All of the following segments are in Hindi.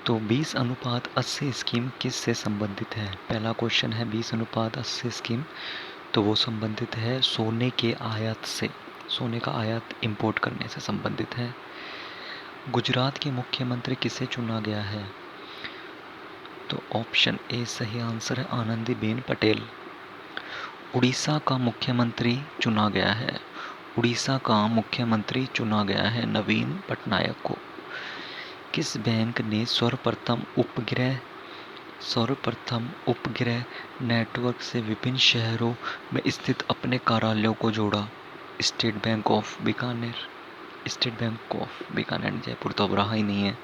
तो 20:80 स्कीम किससे संबंधित है? पहला क्वेश्चन है 20:80 स्कीम, तो वो संबंधित है सोने के आयात से, सोने का आयात इंपोर्ट करने से संबंधित है। गुजरात के मुख्यमंत्री किसे चुना गया है? तो ऑप्शन ए सही आंसर है, आनंदीबेन पटेल। उड़ीसा का मुख्यमंत्री चुना गया है, उड़ीसा का मुख्यमंत्री चुना गया है नवीन पटनायक को। किस बैंक ने सर्वप्रथम उपग्रह नेटवर्क से विभिन्न शहरों में स्थित अपने कार्यालयों को जोड़ा? State bank of Bikaner. State bank of Bikaner, Jaipur तो अब रहा ही नहीं है,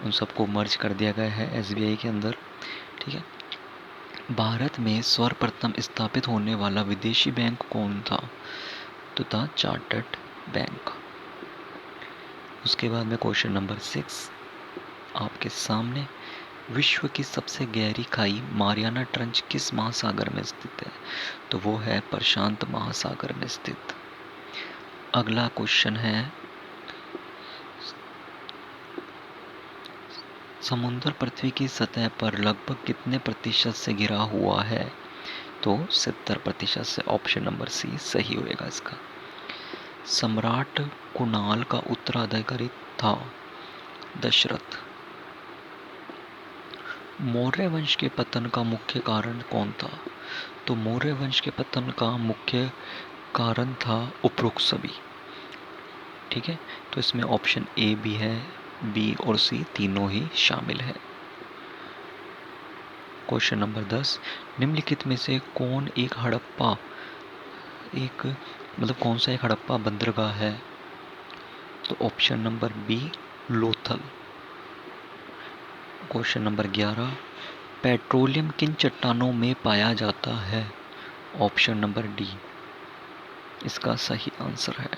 उन सबको मर्ज कर दिया गया है एसबीआई के अंदर। ठीक है। भारत में सर्वप्रथम स्थापित होने वाला विदेशी बैंक कौन था? तो था चार्टर्ड बैंक। उसके बाद में क्वेश्चन नंबर 6 आपके सामने, विश्व की सबसे गहरी खाई मारियाना ट्रंच किस महासागर में स्थित है? तो वो है प्रशांत महासागर में स्थित। अगला क्वेश्चन है, समुद्र पृथ्वी की सतह पर लगभग कितने प्रतिशत से घिरा हुआ है? तो 70% से। ऑप्शन नंबर सी सही होएगा इसका। सम्राट कुणाल का उत्तराधिकारी था दशरथ। मौर्य वंश के पतन का मुख्य कारण कौन था? तो मौर्य वंश के पतन का मुख्य कारण था उपरोक्त सभी। ठीक है, तो इसमें ऑप्शन ए भी है, बी और सी तीनों ही शामिल है। क्वेश्चन नंबर 10, निम्नलिखित में से कौन सा एक हड़प्पा बंदरगाह है? तो option number B Lothal. Question number 11, petroleum किन चट्टानों में पाया जाता है? ऑप्शन नंबर डी इसका सही आंसर है।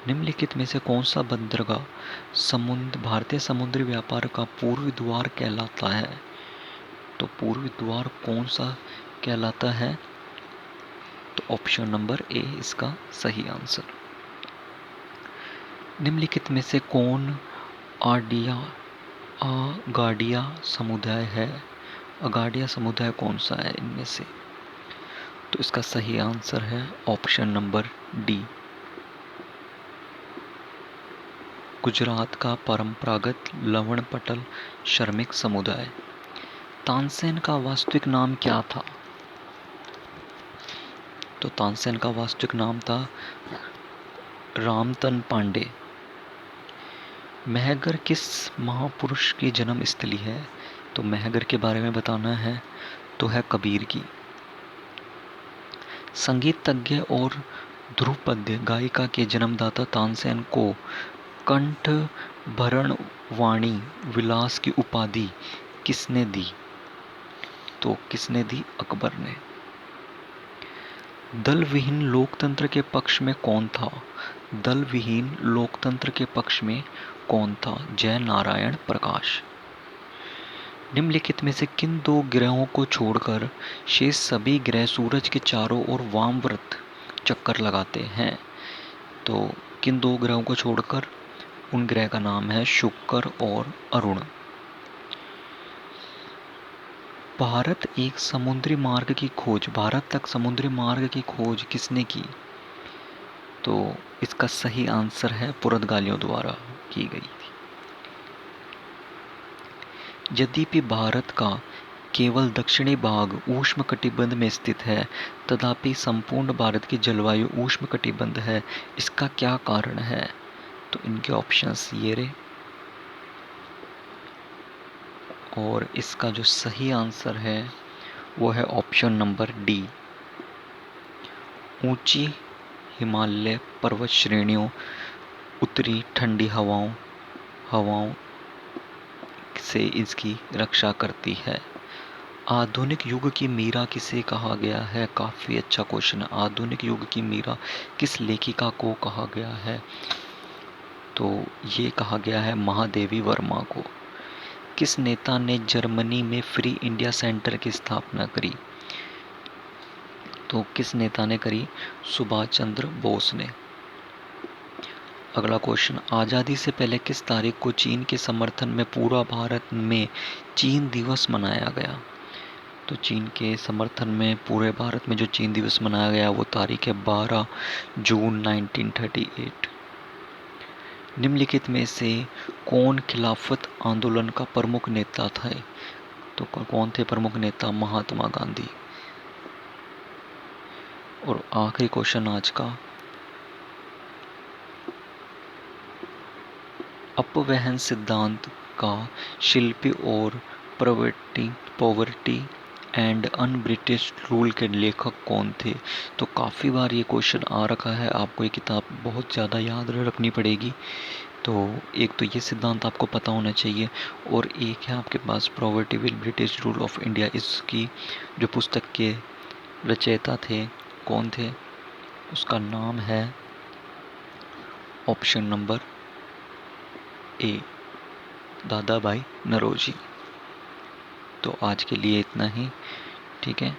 निम्नलिखित में से कौन सा बंदरगाह भारतीय समुद्री व्यापार का पूर्वी द्वार कहलाता है? तो पूर्वी द्वार कौन सा कहलाता है? तो ऑप्शन नंबर ए इसका सही आंसर। निम्नलिखित में से कौन अगाडिया समुदाय है? अगाडिया समुदाय कौन सा है इनमें से? तो इसका सही आंसर है ऑप्शन नंबर डी। गुजरात का परंपरागत लवणपटल श्रमिक समुदाय। तानसेन का वास्तविक नाम क्या था? तो तानसेन का वास्तविक नाम था रामतन पांडे। महगर किस महापुरुष की जन्म स्थली है? तो महगर के बारे में बताना है तो है कबीर की। संगीतज्ञ और ध्रुपद गायिका के जन्मदाता तानसेन को कंठभरण वाणी विलास की उपाधि किसने दी? तो किसने दी? अकबर ने। दल विहीन लोकतंत्र के पक्ष में कौन था? दल विहीन लोकतंत्र के पक्ष में कौन था? जय नारायण प्रकाश। निम्नलिखित में से किन दो ग्रहों को छोड़कर शेष सभी ग्रह सूरज के चारों ओर वामव्रत चक्कर लगाते हैं? तो किन दो ग्रहों को छोड़कर? उन ग्रह का नाम है शुक्र और अरुण। भारत तक समुद्री मार्ग की खोज किसने की? तो इसका सही आंसर है पुर्तगालियों द्वारा की गई थी। यद्यपि भारत का केवल दक्षिणी भाग उष्णकटिबंध में स्थित है, तथापि संपूर्ण भारत की जलवायु उष्णकटिबंध है। इसका क्या कारण है? तो इनके ऑप्शंस ये रहे, और इसका जो सही आंसर है वो है ऑप्शन नंबर डी। ऊंची हिमालय पर्वत श्रेणियों उत्तरी ठंडी हवाओं से इसकी रक्षा करती है। आधुनिक युग की मीरा किसे कहा गया है? काफ़ी अच्छा क्वेश्चन है। आधुनिक युग की मीरा किस लेखिका को कहा गया है? तो ये कहा गया है महादेवी वर्मा को। किस नेता ने जर्मनी में फ्री इंडिया सेंटर की स्थापना करी? तो किस नेता ने करी? सुभाष चंद्र बोस ने। अगला क्वेश्चन, आज़ादी से पहले किस तारीख को चीन के समर्थन में पूरा भारत में चीन दिवस मनाया गया? तो चीन के समर्थन में पूरे भारत में जो चीन दिवस मनाया गया वो तारीख है 12 जून 1938। निम्नलिखित में से कौन खिलाफत आंदोलन का प्रमुख नेता था? तो कौन थे प्रमुख नेता? महात्मा गांधी। और आखिरी क्वेश्चन आज का, अपवहन सिद्धांत का शिल्पी और poverty and un British rule के लेखक कौन थे? तो काफ़ी बार ये क्वेश्चन आ रखा है, आपको ये किताब बहुत ज़्यादा याद रखनी पड़ेगी। तो एक तो ये सिद्धांत आपको पता होना चाहिए, और एक है आपके पास poverty will British rule of India. इसकी जो पुस्तक के रचयिता थे, कौन थे? उसका नाम है ऑप्शन नंबर ए, दादा भाई नौरोजी। तो आज के लिए इतना ही, ठीक है।